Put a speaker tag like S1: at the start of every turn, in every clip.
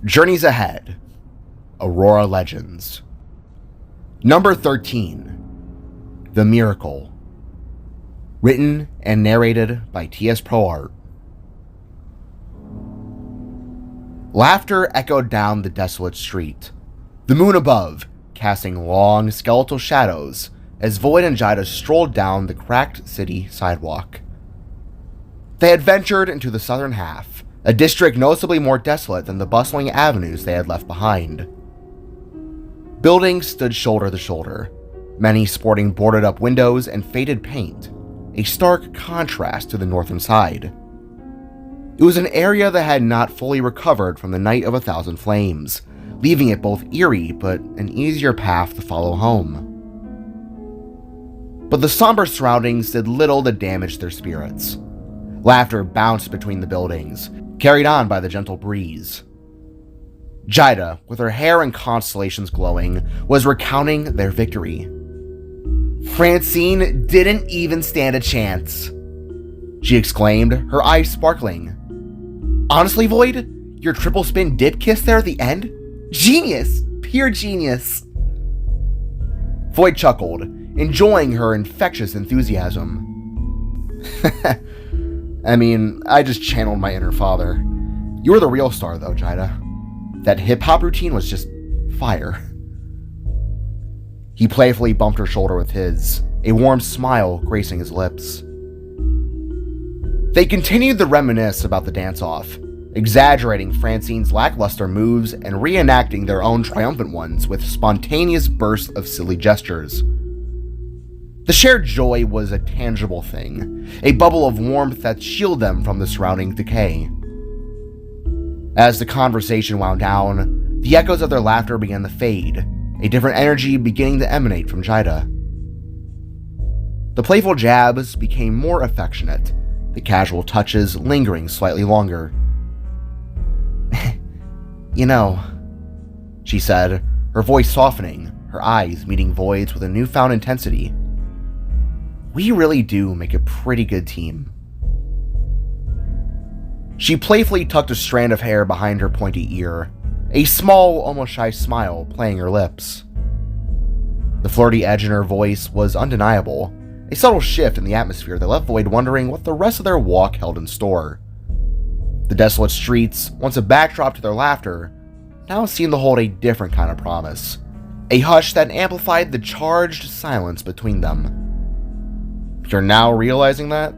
S1: Journeys Ahead, Aurora Legends. Number 13, The Miricale. Written and narrated by T.S. ProArt. Laughter echoed down the desolate street, the moon above casting long skeletal shadows as Voyd and Jaida strolled down the cracked city sidewalk. They had ventured into the southern half, a district noticeably more desolate than the bustling avenues they had left behind. Buildings stood shoulder to shoulder, many sporting boarded-up windows and faded paint, a stark contrast to the northern side. It was an area that had not fully recovered from the Night of 1,000 Flames, leaving it both eerie but an easier path to follow home. But the somber surroundings did little to damage their spirits. Laughter bounced between the buildings, carried on by the gentle breeze. Jaida, with her hair and constellations glowing, was recounting their victory. "Francine didn't even stand a chance," she exclaimed, her eyes sparkling. "Honestly, Voyd, your triple spin dip kiss there at the end? Genius! Pure genius!" Voyd chuckled, enjoying her infectious enthusiasm. I mean, I just channeled my inner father. You were the real star, though, Jaida. That hip-hop routine was just fire. He playfully bumped her shoulder with his, a warm smile gracing his lips. They continued to reminisce about the dance-off, exaggerating Francine's lackluster moves and reenacting their own triumphant ones with spontaneous bursts of silly gestures. The shared joy was a tangible thing, a bubble of warmth that shielded them from the surrounding decay. As the conversation wound down, the echoes of their laughter began to fade, a different energy beginning to emanate from Jaida. The playful jabs became more affectionate, the casual touches lingering slightly longer. "You know," she said, her voice softening, her eyes meeting Voyd's with a newfound intensity. "We really do make a pretty good team." She playfully tucked a strand of hair behind her pointy ear, a small, almost shy smile playing her lips. The flirty edge in her voice was undeniable, a subtle shift in the atmosphere that left Voyd wondering what the rest of their walk held in store. The desolate streets, once a backdrop to their laughter, now seemed to hold a different kind of promise, a hush that amplified the charged silence between them. "You're now realizing that?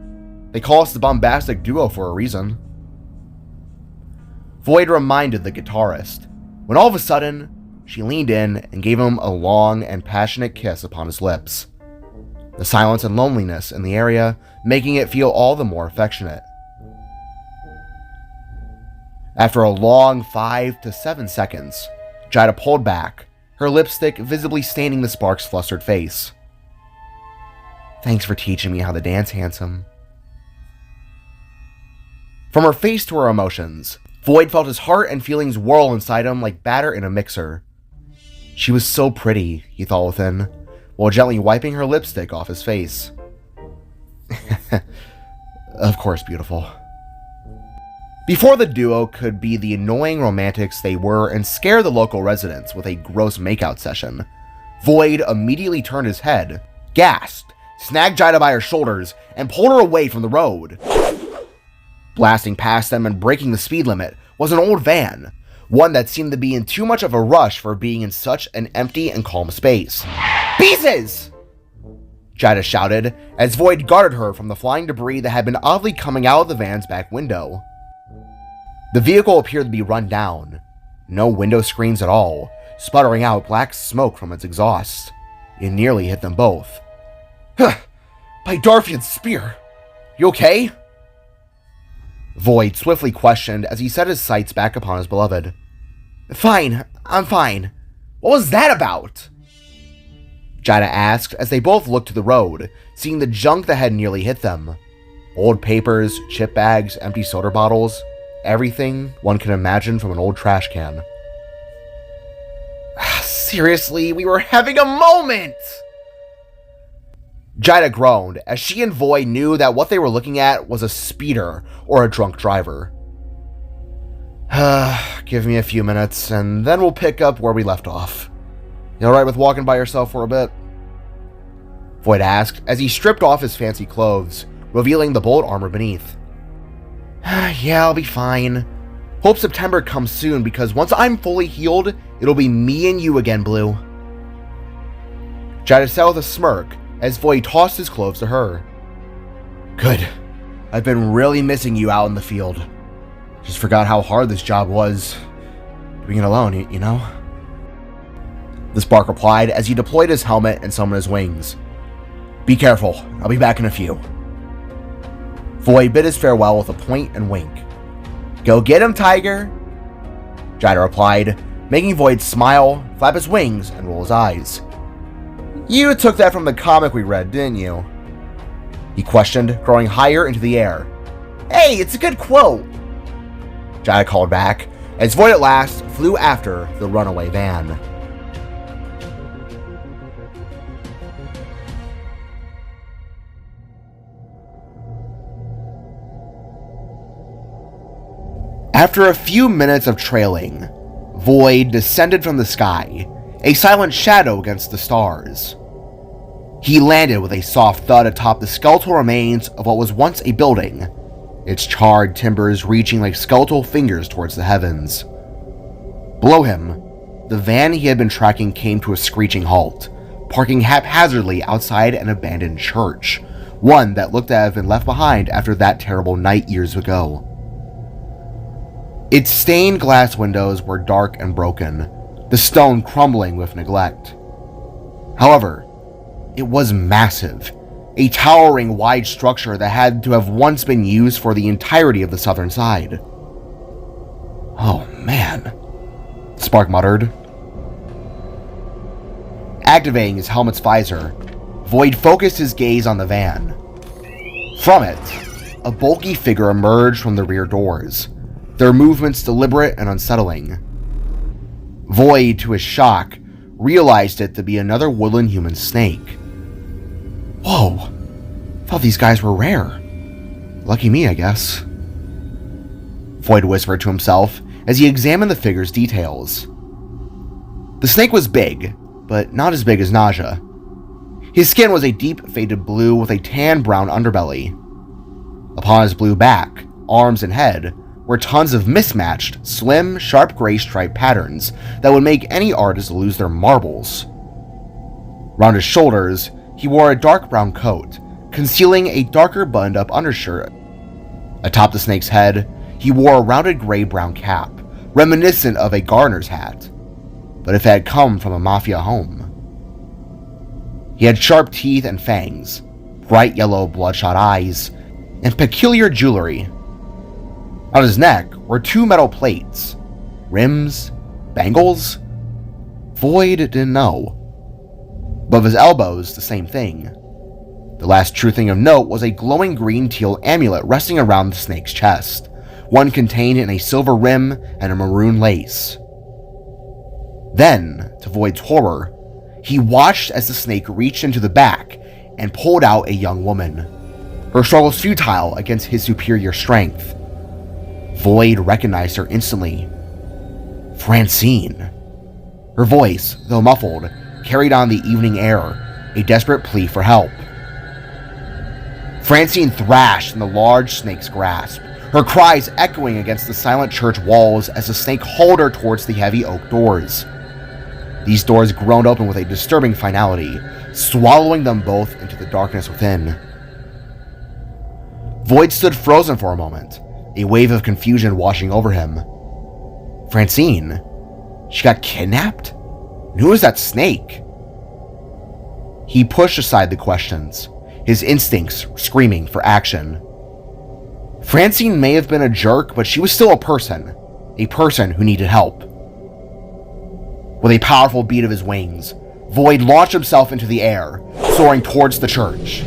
S1: They call us the bombastic duo for a reason." Voyd reminded the guitarist, when all of a sudden, she leaned in and gave him a long and passionate kiss upon his lips, the silence and loneliness in the area making it feel all the more affectionate. After a long 5 to 7 seconds, Jaida pulled back, her lipstick visibly staining the spark's flustered face. "Thanks for teaching me how to dance, handsome." From her face to her emotions, Voyd felt his heart and feelings whirl inside him like batter in a mixer. She was so pretty, he thought within, while gently wiping her lipstick off his face. Of course, beautiful. Before the duo could be the annoying romantics they were and scare the local residents with a gross makeout session, Voyd immediately turned his head, gasped, snagged Jaida by her shoulders, and pulled her away from the road. Blasting past them and breaking the speed limit was an old van, one that seemed to be in too much of a rush for being in such an empty and calm space. "Pieces!" Jaida shouted as Voyd guarded her from the flying debris that had been oddly coming out of the van's back window. The vehicle appeared to be run down, no window screens at all, sputtering out black smoke from its exhaust. It nearly hit them both. "Huh, by Darfian's spear! You okay?" Voyd swiftly questioned as he set his sights back upon his beloved. "Fine, I'm fine. What was that about?" Jaida asked as they both looked to the road, seeing the junk that had nearly hit them. Old papers, chip bags, empty soda bottles, everything one can imagine from an old trash can. "Seriously, we were having a moment!" Jaida groaned as she and Voyd knew that what they were looking at was a speeder or a drunk driver. Give me a few minutes, and then we'll pick up where we left off. You alright with walking by yourself for a bit? Voyd asked as he stripped off his fancy clothes, revealing the bolt armor beneath. Yeah, I'll be fine. Hope September comes soon, because once I'm fully healed, it'll be me and you again, Blue. Jaida said with a smirk as Voyd tossed his clothes to her. Good. I've been really missing you out in the field. Just forgot how hard this job was. Doing it alone, you know? The Spark replied as he deployed his helmet and summoned his wings. Be careful, I'll be back in a few. Voyd bid his farewell with a point and wink. Go get him, Tiger! Jaida replied, making Voyd smile, flap his wings, and roll his eyes. You took that from the comic we read, didn't you? He questioned, growing higher into the air. Hey, it's a good quote! Jaida called back, as Voyd at last flew after the runaway van. After a few minutes of trailing, Voyd descended from the sky, a silent shadow against the stars. He landed with a soft thud atop the skeletal remains of what was once a building, its charred timbers reaching like skeletal fingers towards the heavens. Below him, the van he had been tracking came to a screeching halt, parking haphazardly outside an abandoned church, one that looked to have been left behind after that terrible night years ago. Its stained glass windows were dark and broken, the stone crumbling with neglect. However, it was massive, a towering wide structure that had to have once been used for the entirety of the southern side. Oh man, Spark muttered. Activating his helmet's visor, Voyd focused his gaze on the van. From it, a bulky figure emerged from the rear doors, their movements deliberate and unsettling. Voyd, to his shock, realized it to be another woodland human snake. Whoa, thought these guys were rare. Lucky me, I guess. Voyd whispered to himself as he examined the figure's details. The snake was big, but not as big as Naja. His skin was a deep faded blue with a tan-brown underbelly. Upon his blue back, arms, and head were tons of mismatched, slim, sharp gray stripe patterns that would make any artist lose their marbles. Round his shoulders, he wore a dark brown coat, concealing a darker buttoned-up undershirt. Atop the snake's head, he wore a rounded gray-brown cap, reminiscent of a gardener's hat, but if it had come from a mafia home. He had sharp teeth and fangs, bright yellow bloodshot eyes, and peculiar jewelry. On his neck were two metal plates. Rims? Bangles? Voyd didn't know. Above his elbows, the same thing. The last true thing of note was a glowing green-teal amulet resting around the snake's chest, one contained in a silver rim and a maroon lace. Then, to Voyd's horror, he watched as the snake reached into the back and pulled out a young woman, her struggles futile against his superior strength. Voyd recognized her instantly. Francine. Her voice, though muffled, carried on the evening air, a desperate plea for help. Francine thrashed in the large snake's grasp, her cries echoing against the silent church walls as the snake hauled her towards the heavy oak doors. These doors groaned open with a disturbing finality, swallowing them both into the darkness within. Voyd stood frozen for a moment, a wave of confusion washing over him. Francine? She got kidnapped? And who is that snake? He pushed aside the questions, his instincts screaming for action. Francine may have been a jerk, but she was still a person who needed help. With a powerful beat of his wings, Voyd launched himself into the air, soaring towards the church.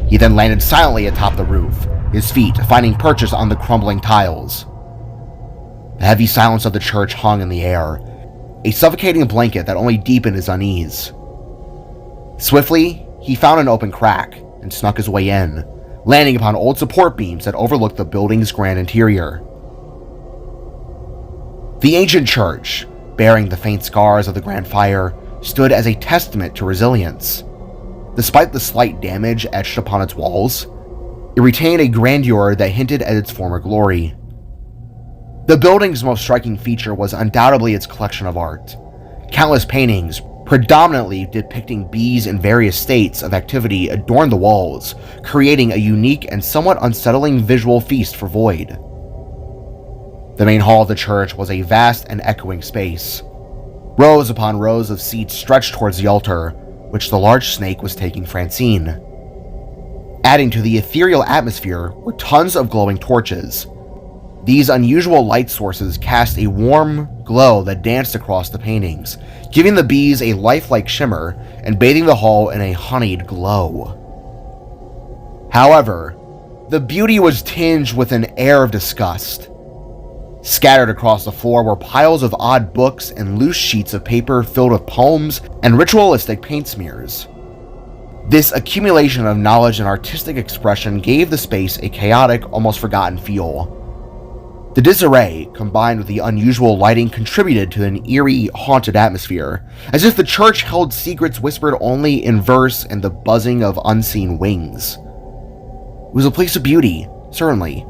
S1: He then landed silently atop the roof, his feet finding purchase on the crumbling tiles. The heavy silence of the church hung in the air, a suffocating blanket that only deepened his unease. Swiftly, he found an open crack and snuck his way in, landing upon old support beams that overlooked the building's grand interior. The ancient church, bearing the faint scars of the Grand Fire, stood as a testament to resilience. Despite the slight damage etched upon its walls, it retained a grandeur that hinted at its former glory. The building's most striking feature was undoubtedly its collection of art. Countless paintings, predominantly depicting bees in various states of activity, adorned the walls, creating a unique and somewhat unsettling visual feast for Voyd. The main hall of the church was a vast and echoing space. Rows upon rows of seats stretched towards the altar, which the large snake was taking Francine. Adding to the ethereal atmosphere were tons of glowing torches. These unusual light sources cast a warm glow that danced across the paintings, giving the bees a lifelike shimmer and bathing the hall in a honeyed glow. However, the beauty was tinged with an air of disgust. Scattered across the floor were piles of odd books and loose sheets of paper filled with poems and ritualistic paint smears. This accumulation of knowledge and artistic expression gave the space a chaotic, almost forgotten feel. The disarray, combined with the unusual lighting, contributed to an eerie, haunted atmosphere, as if the church held secrets whispered only in verse and the buzzing of unseen wings. It was a place of beauty, certainly,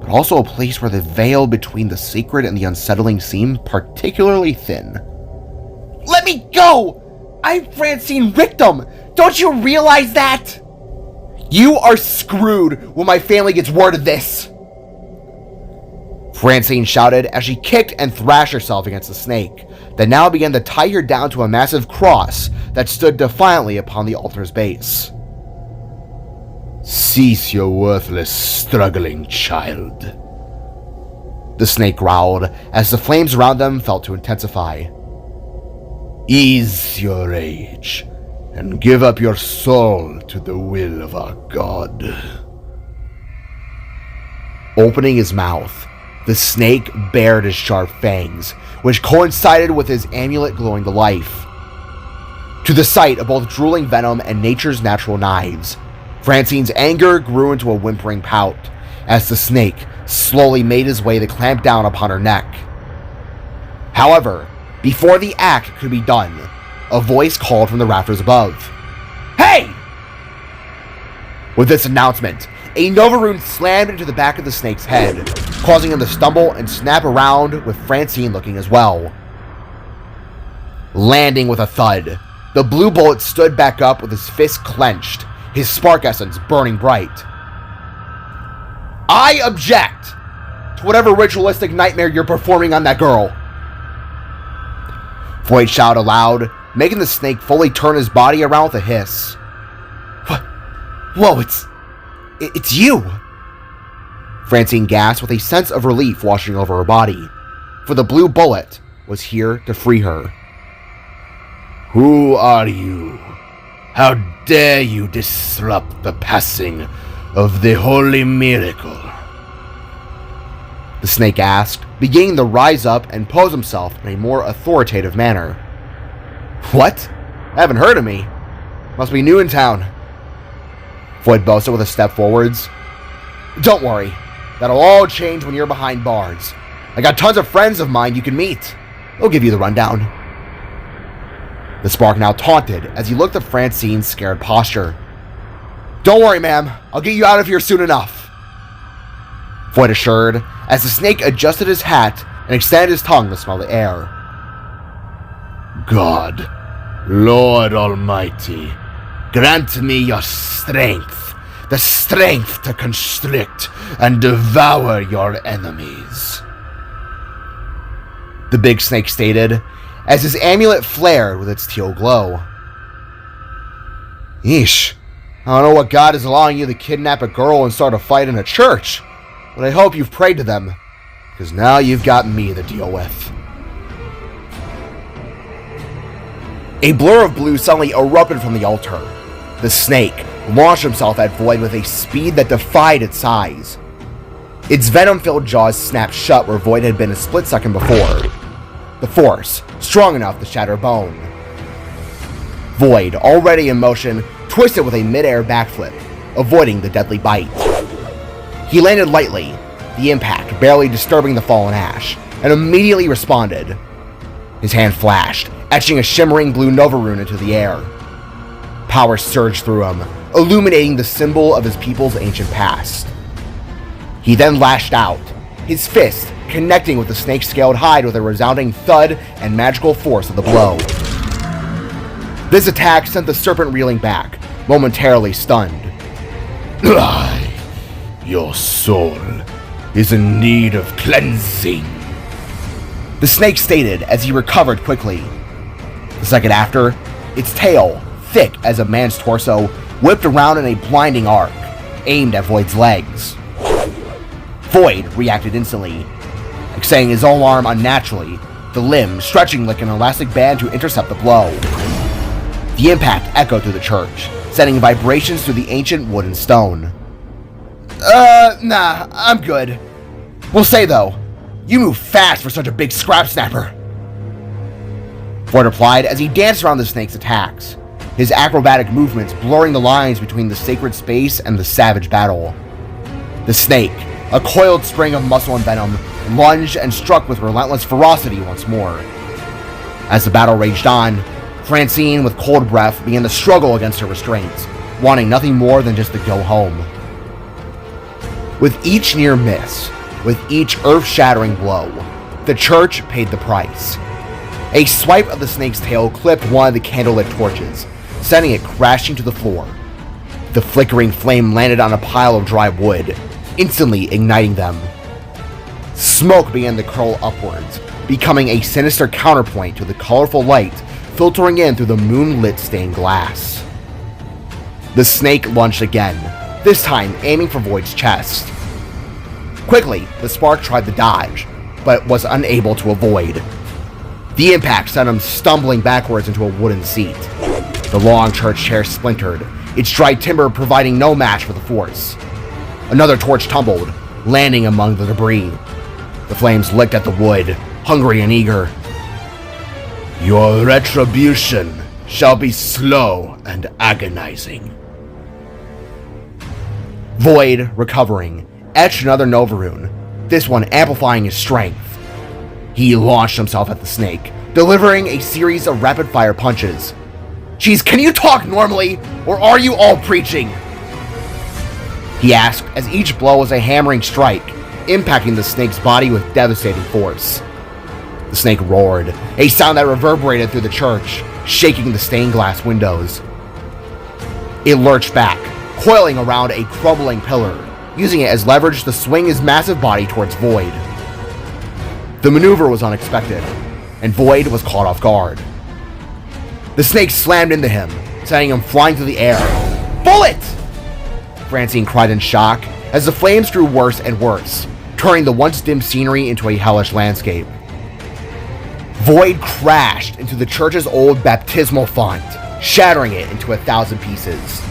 S1: but also a place where the veil between the sacred and the unsettling seemed particularly thin. "Let me go! I'm Francine Richtum! Don't you realize that? You are screwed when my family gets word of this!" Francine shouted as she kicked and thrashed herself against the snake, that now began to tie her down to a massive cross that stood defiantly upon the altar's base. "Cease your worthless struggling, child," the snake growled as the flames around them felt to intensify. "Ease your rage and give up your soul to the will of our God." Opening his mouth, the snake bared his sharp fangs, which coincided with his amulet glowing to life. To the sight of both drooling venom and nature's natural knives, Francine's anger grew into a whimpering pout as the snake slowly made his way to clamp down upon her neck. However, before the act could be done, a voice called from the rafters above. "Hey!" With this announcement, a Nova rune slammed into the back of the snake's head, causing him to stumble and snap around, with Francine looking as well. Landing with a thud, the blue bullet stood back up with his fist clenched, his spark essence burning bright. "I object to whatever ritualistic nightmare you're performing on that girl!" Voyd shouted aloud, making the snake fully turn his body around with a hiss. "Whoa, it's you!" Francine gasped with a sense of relief washing over her body, for the blue bullet was here to free her. "Who are you? How dare you disrupt the passing of the holy Miricale?" the snake asked, beginning to rise up and pose himself in a more authoritative manner. "What? Haven't heard of me. Must be new in town," Voyd boasted with a step forwards. "Don't worry, that'll all change when you're behind bars. I got tons of friends of mine you can meet. They'll give you the rundown." The spark now taunted as he looked at Francine's scared posture. "Don't worry, ma'am. I'll get you out of here soon enough," Voyd assured as the snake adjusted his hat and extended his tongue to smell the air. "God, Lord Almighty, grant me your strength, the strength to constrict and devour your enemies," the big snake stated as his amulet flared with its teal glow. "Yeesh, I don't know what God is allowing you to kidnap a girl and start a fight in a church, but I hope you've prayed to them, because now you've got me to deal with." A blur of blue suddenly erupted from the altar. The snake launched himself at Voyd with a speed that defied its size. Its venom-filled jaws snapped shut where Voyd had been a split second before, the force strong enough to shatter bone. Voyd, already in motion, twisted with a mid-air backflip, avoiding the deadly bite. He landed lightly, the impact barely disturbing the fallen ash, and immediately responded. His hand flashed, etching a shimmering blue Nova rune into the air. Power surged through him, illuminating the symbol of his people's ancient past. He then lashed out, his fist connecting with the snake's scaled hide with a resounding thud and magical force of the blow. This attack sent the serpent reeling back, momentarily stunned.
S2: Your soul is in need of cleansing,
S1: the snake stated as he recovered quickly. The second after, its tail, thick as a man's torso, whipped around in a blinding arc, aimed at Voyd's legs. Voyd reacted instantly, extending his own arm unnaturally, the limb stretching like an elastic band to intercept the blow. The impact echoed through the church, sending vibrations through the ancient wood and stone. Nah, I'm good. We'll say though, you move fast for such a big scrap snapper. Voyd replied as he danced around the snake's attacks, his acrobatic movements blurring the lines between the sacred space and the savage battle. The snake, a coiled spring of muscle and venom, lunged and struck with relentless ferocity once more. As the battle raged on, Francine, with cold breath, began to struggle against her restraints, wanting nothing more than just to go home. With each near miss, with each earth-shattering blow, the church paid the price. A swipe of the snake's tail clipped one of the candlelit torches, sending it crashing to the floor. The flickering flame landed on a pile of dry wood, instantly igniting them. Smoke began to curl upwards, becoming a sinister counterpoint to the colorful light filtering in through the moonlit stained glass. The snake lunged again, this time aiming for Voyd's chest. Quickly, the spark tried to dodge, but was unable to avoid. The impact sent him stumbling backwards into a wooden seat. The long church chair splintered, its dry timber providing no match for the force. Another torch tumbled, landing among the debris. The flames licked at the wood, hungry and eager.
S2: Your retribution shall be slow and agonizing.
S1: Voyd, recovering, etched another Nova rune, this one amplifying his strength. He launched himself at the snake, delivering a series of rapid-fire punches. Jeez, can you talk normally, or are you all preaching? He asked as each blow was a hammering strike, impacting the snake's body with devastating force. The snake roared, a sound that reverberated through the church, shaking the stained glass windows. It lurched back, coiling around a crumbling pillar, using it as leverage to swing his massive body towards Voyd. The maneuver was unexpected, and Voyd was caught off guard. The snake slammed into him, sending him flying through the air. "Bullet!" Francine cried in shock as the flames grew worse and worse, turning the once dim scenery into a hellish landscape. Voyd crashed into the church's old baptismal font, shattering it into 1,000 pieces.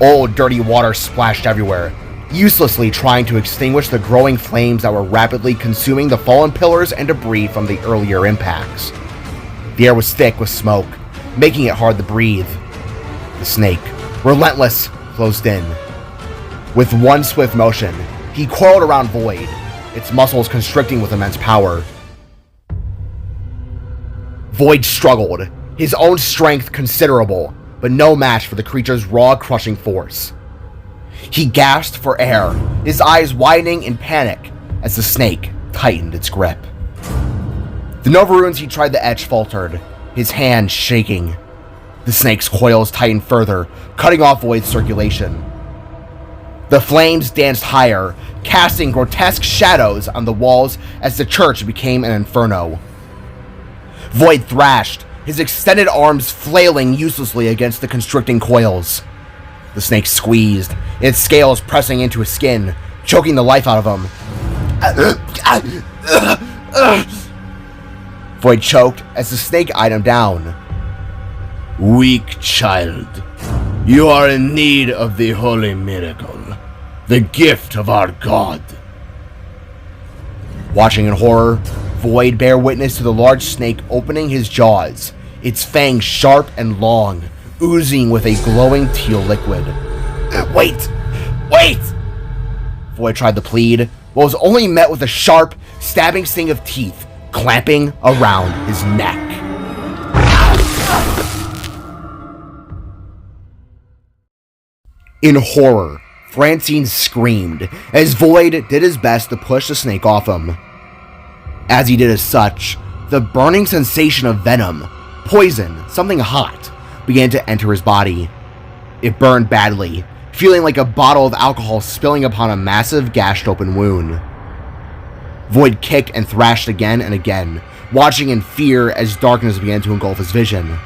S1: Old, dirty water splashed everywhere, uselessly trying to extinguish the growing flames that were rapidly consuming the fallen pillars and debris from the earlier impacts. The air was thick with smoke, making it hard to breathe. The snake, relentless, closed in. With one swift motion, he coiled around Voyd, its muscles constricting with immense power. Voyd struggled, his own strength considerable, but no match for the creature's raw, crushing force. He gasped for air, his eyes widening in panic as the snake tightened its grip. The Nova runes he tried to etch faltered, his hand shaking. The snake's coils tightened further, cutting off Voyd's circulation. The flames danced higher, casting grotesque shadows on the walls as the church became an inferno. Voyd thrashed, his extended arms flailing uselessly against the constricting coils. The snake squeezed, its scales pressing into his skin, choking the life out of him. Voyd choked as the snake eyed him down.
S2: Weak child, you are in need of the holy miracle, the gift of our God.
S1: Watching in horror, Voyd bare witness to the large snake opening his jaws, its fangs sharp and long, oozing with a glowing teal liquid. Wait! Wait! Voyd tried to plead, but was only met with a sharp, stabbing sting of teeth clamping around his neck. In horror, Francine screamed as Voyd did his best to push the snake off him. As he did as such, the burning sensation of venom, poison, something hot, began to enter his body. It burned badly, feeling like a bottle of alcohol spilling upon a massive gashed open wound. Voyd kicked and thrashed again and again, watching in fear as darkness began to engulf his vision.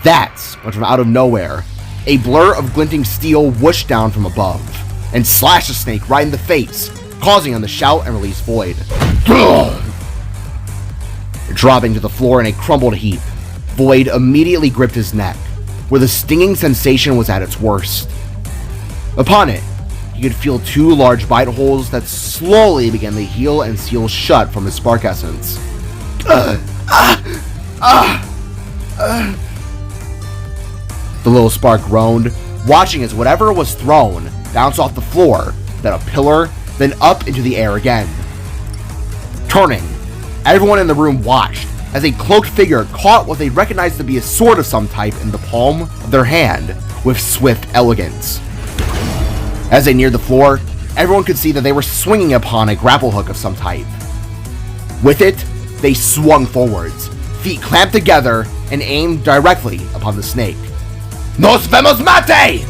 S1: That's when, from out of nowhere, a blur of glinting steel whooshed down from above and slashed the snake right in the face, causing him to shout and release Voyd. Dropping to the floor in a crumbled heap, Voyd immediately gripped his neck, where the stinging sensation was at its worst. Upon it, he could feel two large bite holes that slowly began to heal and seal shut from his spark essence. The little spark groaned, watching as whatever was thrown bounced off the floor, then a pillar, then up into the air again. Turning, everyone in the room watched as a cloaked figure caught what they recognized to be a sword of some type in the palm of their hand with swift elegance. As they neared the floor, everyone could see that they were swinging upon a grapple hook of some type. With it, they swung forwards, feet clamped together, and aimed directly upon the snake. "Nos vemos mate!"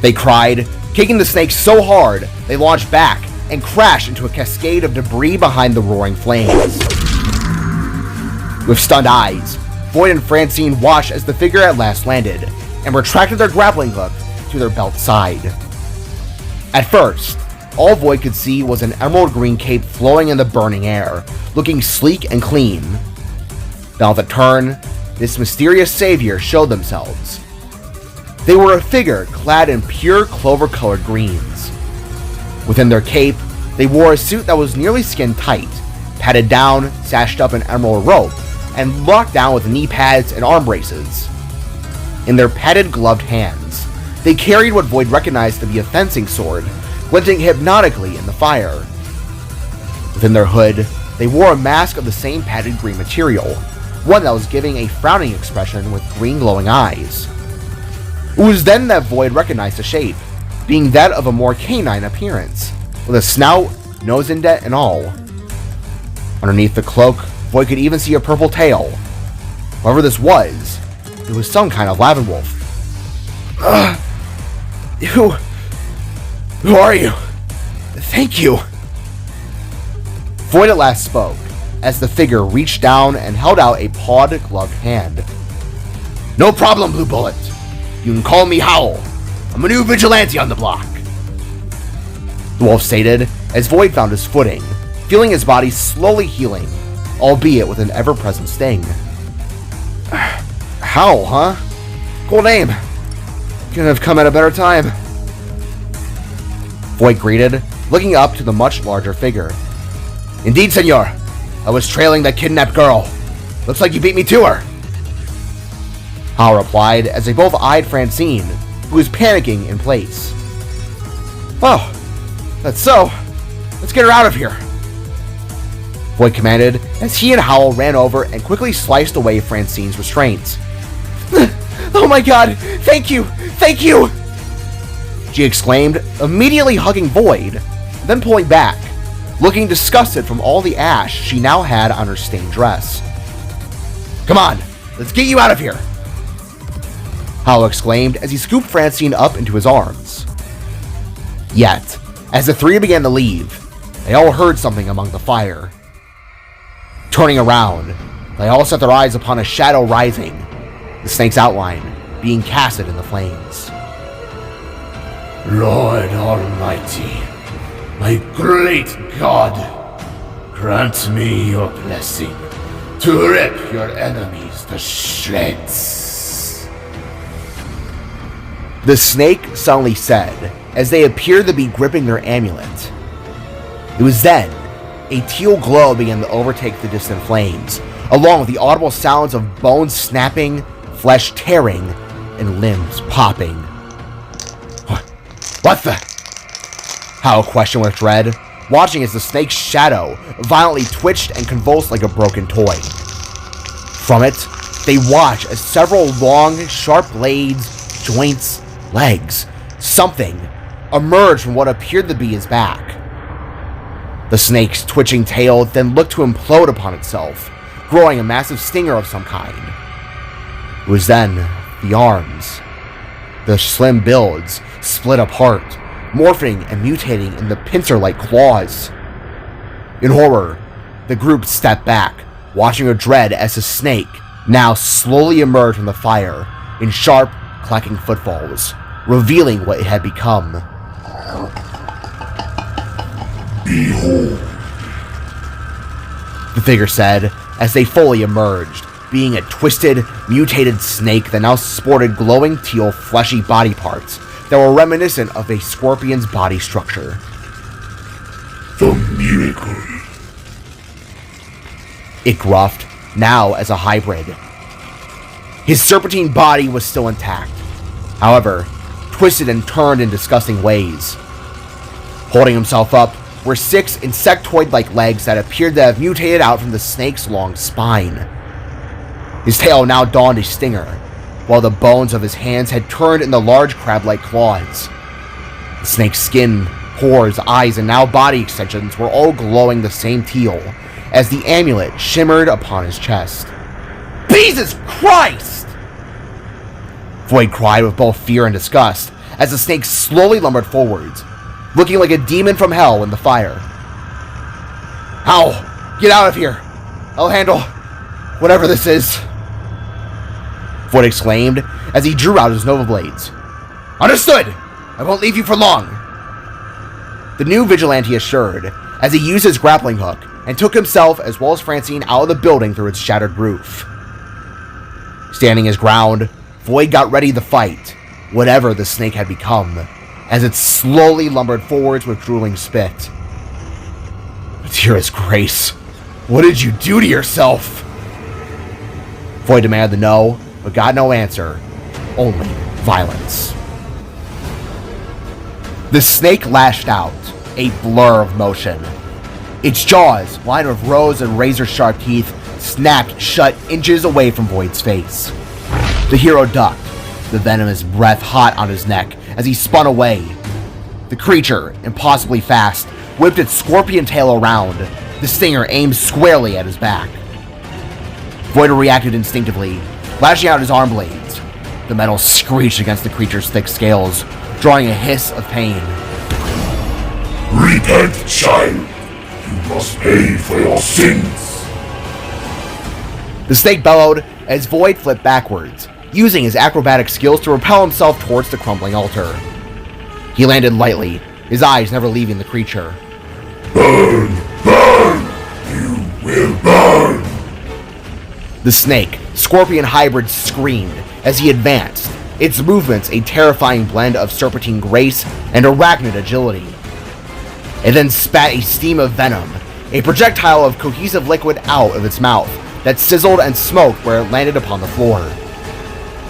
S1: they cried, kicking the snake so hard they launched back and crashed into a cascade of debris behind the roaring flames. With stunned eyes, Voyd and Francine watched as the figure at last landed and retracted their grappling hook to their belt side. At first, all Voyd could see was an emerald green cape flowing in the burning air, looking sleek and clean. Now at the turn, this mysterious savior showed themselves. They were a figure clad in pure clover-colored greens. Within their cape, they wore a suit that was nearly skin-tight, padded down, sashed up in emerald rope, and locked down with knee pads and arm braces. In their padded gloved hands, they carried what Voyd recognized to be a fencing sword, glinting hypnotically in the fire. Within their hood, they wore a mask of the same padded green material, one that was giving a frowning expression with green glowing eyes. It was then that Voyd recognized the shape, being that of a more canine appearance, with a snout, nose indent, and all. Underneath the cloak, Voyd could even see a purple tail. Whoever this was, it was some kind of Lavenwolf. Who are you? Thank you. Voyd at last spoke, as the figure reached down and held out a pawed, gloved hand. "No problem, Blue Bullet. You can call me Howl. I'm a new vigilante on the block," the wolf stated as Voyd found his footing, feeling his body slowly healing, albeit with an ever-present sting. "Howl, huh? Cool name. Couldn't have come at a better time," Voyd greeted, looking up to the much larger figure. "Indeed, senor. I was trailing that kidnapped girl. Looks like you beat me to her," Howl replied as they both eyed Francine, who was panicking in place. "Oh, that's so. Let's get her out of here," Voyd commanded as he and Howl ran over and quickly sliced away Francine's restraints. "Oh my god, thank you, she exclaimed, immediately hugging Voyd, then pulling back, looking disgusted from all the ash she now had on her stained dress. "Come on, let's get you out of here," Howl exclaimed as he scooped Francine up into his arms. Yet, as the three began to leave, they all heard something among the fire. Turning around, they all set their eyes upon a shadow rising, the snake's outline being casted in the flames.
S2: Lord Almighty, my great God, grant me your blessing to rip your enemies to shreds.
S1: The snake suddenly said, as they appeared to be gripping their amulet. It was then a teal glow began to overtake the distant flames, along with the audible sounds of bones snapping, flesh tearing, and limbs popping. What the? Hal questioned with dread, watching as the snake's shadow violently twitched and convulsed like a broken toy. From it, they watched as several long, sharp blades, joints, legs, something, emerged from what appeared to be his back. The snake's twitching tail then looked to implode upon itself, growing a massive stinger of some kind. It was then the arms. The slim builds split apart, morphing and mutating into pincer-like claws. In horror, the group stepped back, watching with dread as the snake now slowly emerged from the fire in sharp, clacking footfalls, revealing what it had become.
S2: Behold,
S1: the figure said as they fully emerged, being a twisted, mutated snake that now sported glowing teal fleshy body parts that were reminiscent of a scorpion's body structure.
S2: the Miricale.
S1: It gruffed, now as a hybrid. His serpentine body was still intact, however, twisted and turned in disgusting ways. Holding himself up were 6 insectoid-like legs that appeared to have mutated out from the snake's long spine. His tail now donned a stinger, while the bones of his hands had turned into large crab-like claws. The snake's skin, pores, eyes, and now body extensions were all glowing the same teal as the amulet shimmered upon his chest. Jesus Christ! Voyd cried with both fear and disgust as the snake slowly lumbered forwards, looking like a demon from hell in the fire. Ow! Get out of here! I'll handle whatever this is, Voyd exclaimed as he drew out his Nova Blades. Understood! I won't leave you for long, the new vigilante assured as he used his grappling hook and took himself as well as Francine out of the building through its shattered roof. Standing his ground, Voyd got ready to fight whatever the snake had become as it slowly lumbered forwards with drooling spit. Dearest Grace, what did you do to yourself? Voyd demanded to know, but got no answer, only violence. The snake lashed out, a blur of motion. Its jaws, lined with rows of razor-sharp teeth, snapped shut inches away from Voyd's face. The hero ducked, the venomous breath hot on his neck as he spun away. The creature, impossibly fast, whipped its scorpion tail around, the stinger aimed squarely at his back. Voyd reacted instinctively, lashing out his arm blades. The metal screeched against the creature's thick scales, drawing a hiss of pain.
S2: Repent, child. You must pay for your sins.
S1: The snake bellowed as Voyd flipped backwards, using his acrobatic skills to propel himself towards the crumbling altar. He landed lightly, his eyes never leaving the creature.
S2: Burn! Burn! You will burn!
S1: The snake, scorpion hybrid, screamed as he advanced, its movements a terrifying blend of serpentine grace and arachnid agility. It then spat a steam of venom, a projectile of cohesive liquid out of its mouth that sizzled and smoked where it landed upon the floor.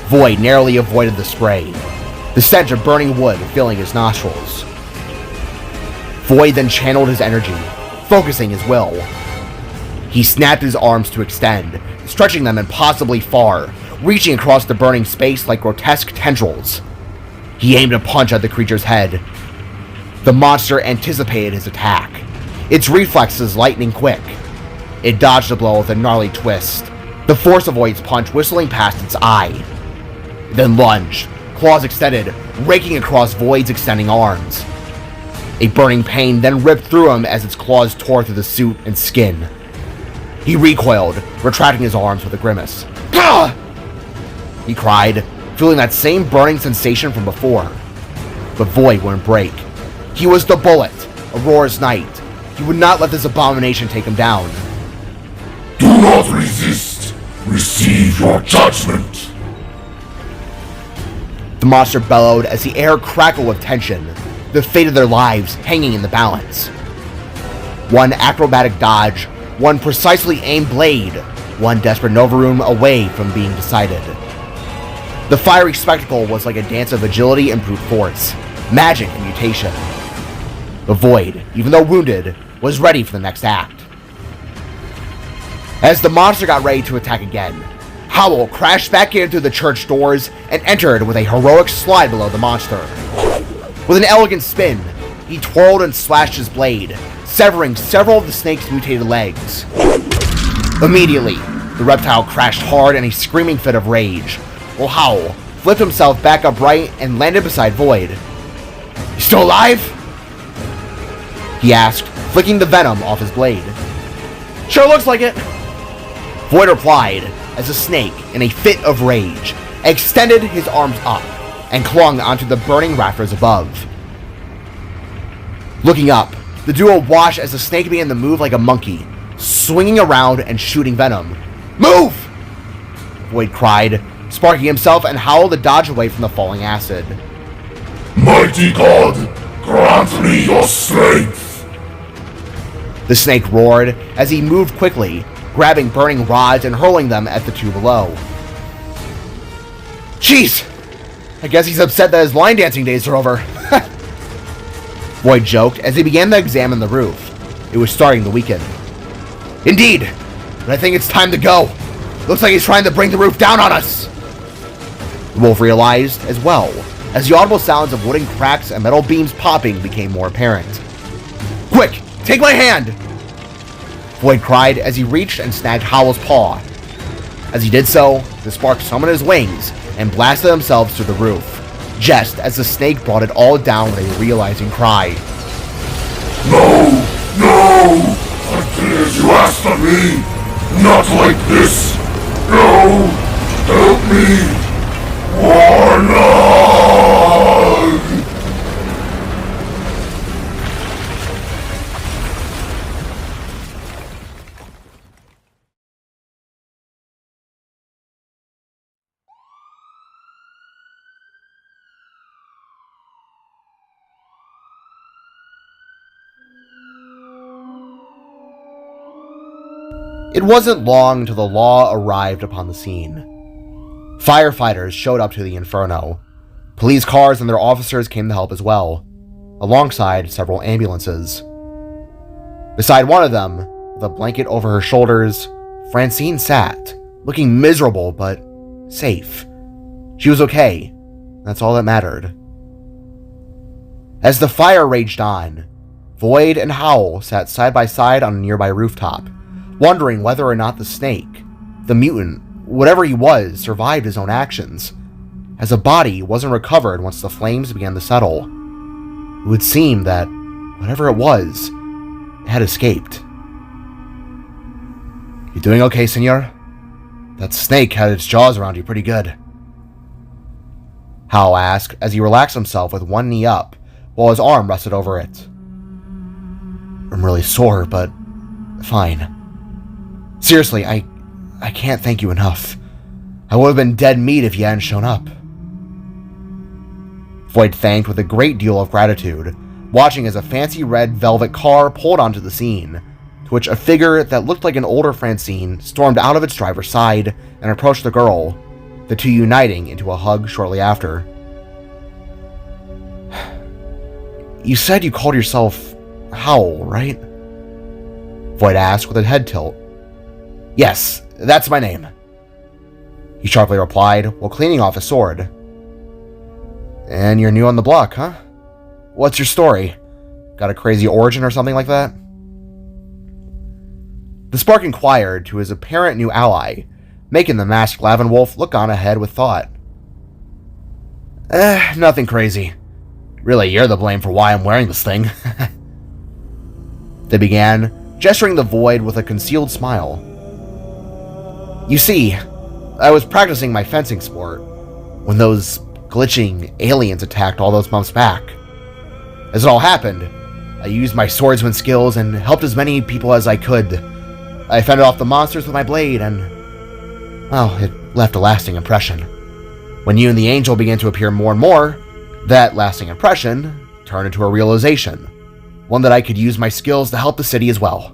S1: Voyd narrowly avoided the spray, the stench of burning wood filling his nostrils. Voyd then channeled his energy, focusing his will. He snapped his arms to extend, stretching them impossibly far, reaching across the burning space like grotesque tendrils. He aimed a punch at the creature's head. The monster anticipated his attack, its reflexes lightning quick. It dodged the blow with a gnarly twist, the force of Voyd's punch whistling past its eye. It then lunged, claws extended, raking across Voyd's extending arms. A burning pain then ripped through him as its claws tore through the suit and skin. He recoiled, retracting his arms with a grimace. Gah! He cried, feeling that same burning sensation from before. But Voyd wouldn't break. He was the bullet, Aurora's knight. He would not let this abomination take him down.
S2: Do not resist. Receive your judgment.
S1: The monster bellowed as the air crackled with tension, the fate of their lives hanging in the balance. One acrobatic dodge, one precisely aimed blade, one desperate Nova Room away from being decided. The fiery spectacle was like a dance of agility and brute force, magic and mutation. The Voyd, even though wounded, was ready for the next act. As the monster got ready to attack again, Howl crashed back in through the church doors and entered with a heroic slide below the monster. With an elegant spin, he twirled and slashed his blade, severing several of the snake's mutated legs. Immediately, the reptile crashed hard in a screaming fit of rage, while Howl flipped himself back upright and landed beside Voyd. "You still alive?" he asked, flicking the venom off his blade. "Sure looks like it," Voyd replied, as the snake, in a fit of rage, extended his arms up and clung onto the burning rafters above. Looking up, the duo watched as the snake began to move like a monkey, swinging around and shooting venom. "Move!" Voyd cried, sparking himself and Howl to dodge away from the falling acid.
S2: Mighty God, grant me your strength!
S1: The snake roared as he moved quickly, grabbing burning rods and hurling them at the two below. "Jeez! I guess he's upset that his line dancing days are over." Voyd joked as he began to examine the roof. It was starting to weaken. "Indeed, but I think it's time to go. Looks like he's trying to bring the roof down on us." The wolf realized as well, as the audible sounds of wooden cracks and metal beams popping became more apparent. "Quick, take my hand!" Voyd cried as he reached and snagged Howl's paw. As he did so, the spark summoned his wings and blasted themselves through the roof, just as the snake brought it all down with a realizing cry.
S2: No! No! I did you asked of me! Not like this! No! Help me! Warlock!
S1: It wasn't long until the law arrived upon the scene. Firefighters showed up to the inferno. Police cars and their officers came to help as well, alongside several ambulances. Beside one of them, with a blanket over her shoulders, Francine sat, looking miserable but safe. She was okay. That's all that mattered. As the fire raged on, Voyd and Howl sat side by side on a nearby rooftop, wondering whether or not the snake, the mutant, whatever he was, survived his own actions, as a body wasn't recovered once the flames began to settle. It would seem that whatever it was, it had escaped. "You doing okay, senor? That snake had its jaws around you pretty good," Howl asked as he relaxed himself with one knee up while his arm rested over it. "I'm really sore, but fine. Seriously, I can't thank you enough. I would have been dead meat if you hadn't shown up." Voyd thanked with a great deal of gratitude, watching as a fancy red velvet car pulled onto the scene, to which a figure that looked like an older Francine stormed out of its driver's side and approached the girl, the two uniting into a hug shortly after. "You said you called yourself Howl, right?" Voyd asked with a head tilt. "Yes, that's my name," he sharply replied while cleaning off his sword. "And you're new on the block, huh? What's your story? Got a crazy origin or something like that?" The spark inquired to his apparent new ally, making the masked Lavenwolf look on ahead with thought. Nothing crazy. Really, you're the blame for why I'm wearing this thing." They began, gesturing the Voyd with a concealed smile. "You see, I was practicing my fencing sport when those glitching aliens attacked all those months back. As it all happened, I used my swordsman skills and helped as many people as I could. I fended off the monsters with my blade and, well, it left a lasting impression. When you and the angel began to appear more and more, that lasting impression turned into a realization, one that I could use my skills to help the city as well,"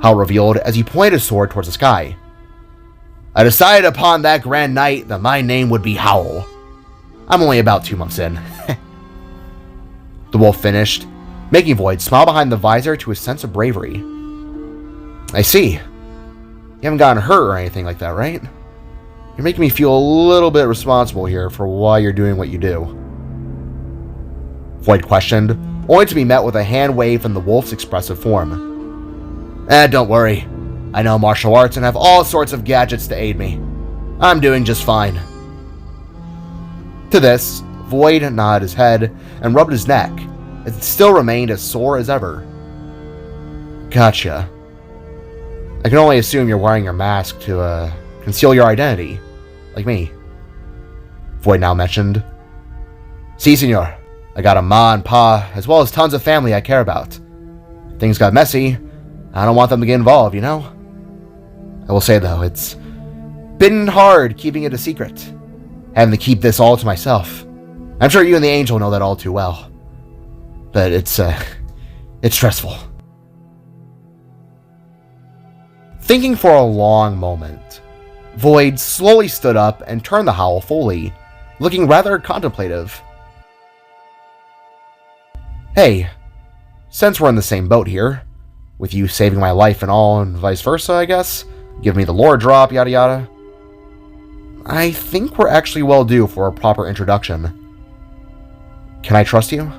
S1: Howl revealed as he pointed his sword towards the sky. "I decided upon that grand night that my name would be Howl. I'm only about 2 months in." The wolf finished, making Voyd smile behind the visor to his sense of bravery. I see. You haven't gotten hurt or anything like that, right? You're making me feel a little bit responsible here for why you're doing what you do. Voyd questioned, only to be met with a hand wave from the wolf's expressive form. Don't worry. I know martial arts and have all sorts of gadgets to aid me. I'm doing just fine. To this, Voyd nodded his head and rubbed his neck, as it still remained as sore as ever. Gotcha. I can only assume you're wearing your mask to, conceal your identity, like me. Voyd now mentioned. Si, senor. I got a ma and pa, as well as tons of family I care about. Things got messy. I don't want them to get involved, you know? I will say, though, it's been hard keeping it a secret. Having to keep this all to myself. I'm sure you and the angel know that all too well. But it's stressful. Thinking for a long moment, Voyd slowly stood up and turned the howl fully, looking rather contemplative. Hey, since we're in the same boat here, with you saving my life and all, and vice versa, I guess, give me the lore drop, yada yada, I think we're actually well due for a proper introduction. Can I trust you?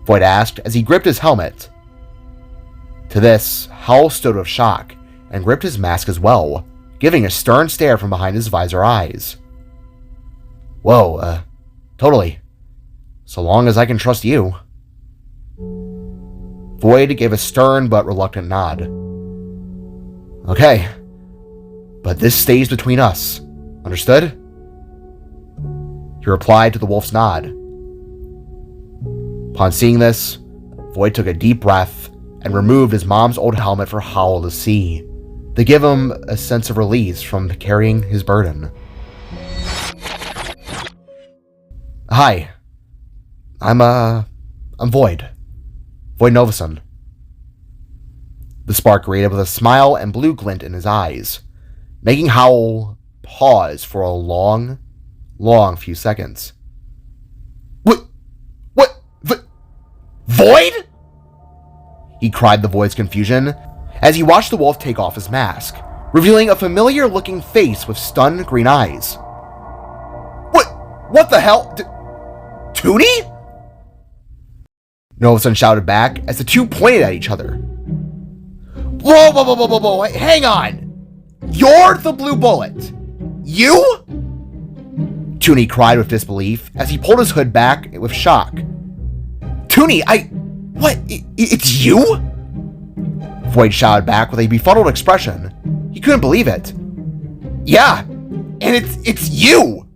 S1: Voyd asked as he gripped his helmet. To this, Howl stood with shock and gripped his mask as well, giving a stern stare from behind his visor eyes. Whoa, totally. So long as I can trust you. Voyd gave a stern but reluctant nod. Okay. But this stays between us. Understood? He replied to the wolf's nod. Upon seeing this, Voyd took a deep breath and removed his mom's old helmet for Howl to see, to give him a sense of release from carrying his burden. Hi. I'm Voyd. Voyd Novason. The spark greeted with a smile and blue glint in his eyes, making Howl pause for a long few seconds. What? Voyd? He cried the Void's confusion as he watched the wolf take off his mask, revealing a familiar-looking face with stunned green eyes. What the hell? Toonie? Novason shouted back as the two pointed at each other. Whoa, hang on! You're the blue bullet! You? Toonie cried with disbelief as he pulled his hood back with shock. Toonie, what? It's you? Voyd shouted back with a befuddled expression. He couldn't believe it. Yeah, and it's you!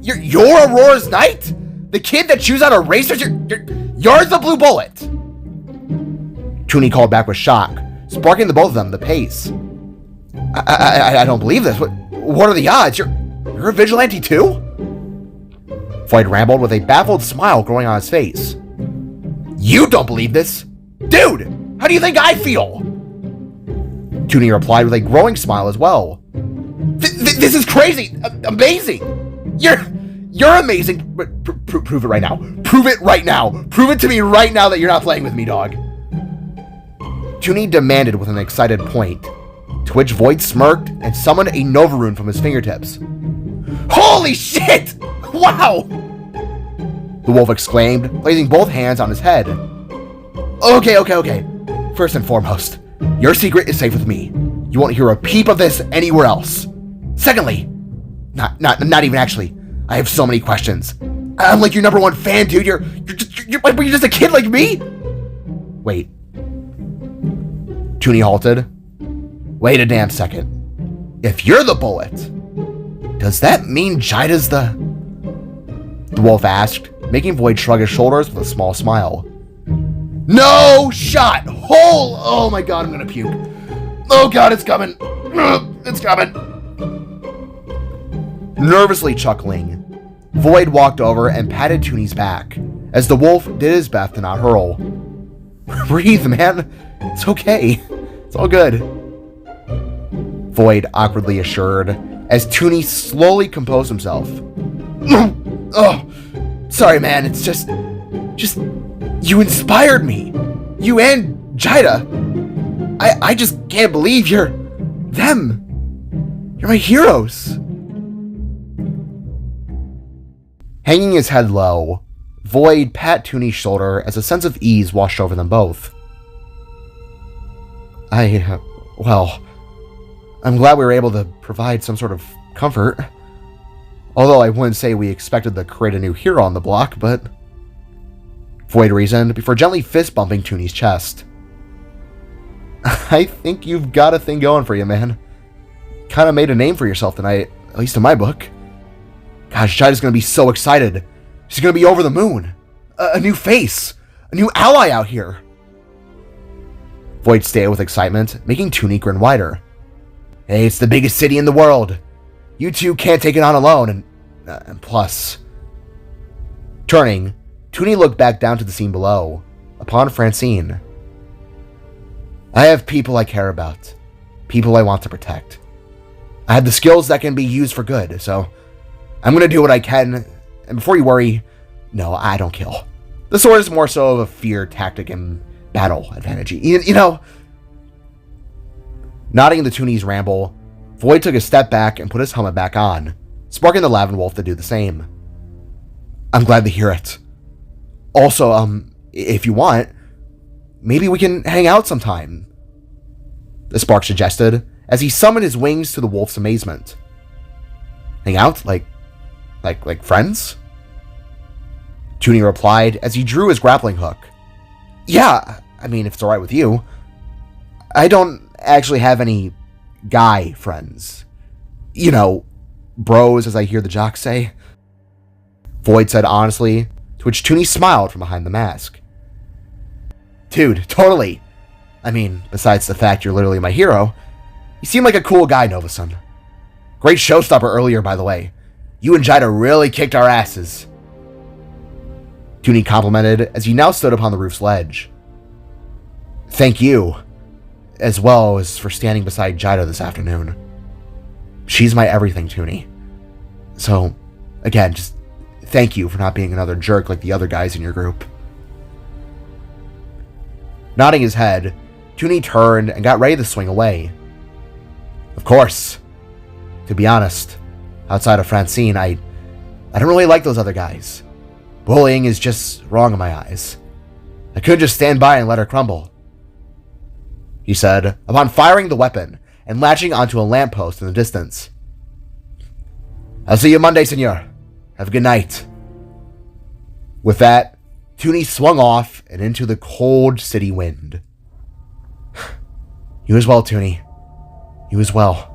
S1: You're Aurora's knight? The kid that chews out erasers? You're the blue bullet! Toonie called back with shock, sparking the both of them the pace. I don't believe this. What are the odds? You're a vigilante too? Voyd rambled with a baffled smile growing on his face. You don't believe this? Dude, how do you think I feel? Toonie replied with a growing smile as well. This is crazy! Amazing! You're amazing! Prove it right now. Prove it right now! Prove it to me right now that you're not playing with me, dog! Toonie demanded with an excited point, to which Voyd smirked and summoned a Nova rune from his fingertips. Holy shit! Wow! The wolf exclaimed, placing both hands on his head. Okay. First and foremost, your secret is safe with me. You won't hear a peep of this anywhere else. Secondly, not even actually. I have so many questions. I'm like your #1 fan, dude. You're just a kid like me? Wait. Toonie halted. Wait a damn second. If you're the bullet, does that mean Jaida's the wolf asked, making Voyd shrug his shoulders with a small smile. No shot! Oh my god, I'm gonna puke. Oh god, it's coming. It's coming. Nervously chuckling, Voyd walked over and patted Toonie's back, as the wolf did his best to not hurl. Breathe, man. It's okay. It's all good. Voyd awkwardly assured, as Toonie slowly composed himself. Oh, sorry, man. It's just You inspired me! You and Jaida! I just can't believe you're them! You're my heroes! Hanging his head low, Voyd pat Toonie's shoulder as a sense of ease washed over them both. Well, I'm glad we were able to provide some sort of comfort. Although I wouldn't say we expected to create a new hero on the block, but... Voyd reasoned before gently fist-bumping Toonie's chest. I think you've got a thing going for you, man. Kinda made a name for yourself tonight, at least in my book. Gosh, Jaida's gonna be so excited. She's gonna be over the moon. A new face. A new ally out here. Voyd stared with excitement, making Toonie grin wider. Hey, it's the biggest city in the world. You two can't take it on alone, and plus... Turning, Toonie looked back down to the scene below, upon Francine. I have people I care about. People I want to protect. I have the skills that can be used for good, so... I'm gonna do what I can, and before you worry, no, I don't kill. The sword is more so of a fear tactic and battle advantage. You know? Nodding to Toonie's ramble, Voyd took a step back and put his helmet back on, sparking the Lavenwolf to do the same. I'm glad to hear it. Also, if you want, maybe we can hang out sometime, the Spark suggested, as he summoned his wings to the wolf's amazement. Hang out? Like friends? Toonie replied as he drew his grappling hook. Yeah, I mean, if it's alright with you. I don't actually have any guy friends. You know, bros, as I hear the jocks say. Voyd said honestly, to which Toonie smiled from behind the mask. Dude, totally. I mean, besides the fact you're literally my hero, you seem like a cool guy, Novason. Great showstopper earlier, by the way. You and Jaida really kicked our asses. Toonie complimented as he now stood upon the roof's ledge. Thank you, as well as for standing beside Jaida this afternoon. She's my everything, Toonie. So, again, just thank you for not being another jerk like the other guys in your group. Nodding his head, Toonie turned and got ready to swing away. Of course. To be honest, outside of Francine, I don't really like those other guys. Bullying is just wrong in my eyes. I couldn't just stand by and let her crumble, he said, upon firing the weapon and latching onto a lamppost in the distance. I'll see you Monday, senor. Have a good night. With that, Toonie swung off and into the cold city wind. You as well, Toonie. You as well.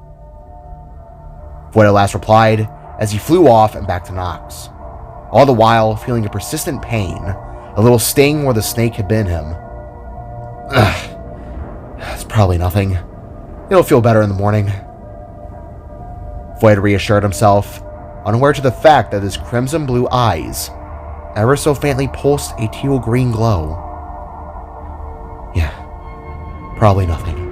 S1: Voyd at last replied as he flew off and back to Nox, all the while feeling a persistent pain, a little sting where the snake had bitten him. It's probably nothing. It'll feel better in the morning. Voyd reassured himself, unaware to the fact that his crimson-blue eyes ever so faintly pulsed a teal-green glow. Yeah, probably nothing.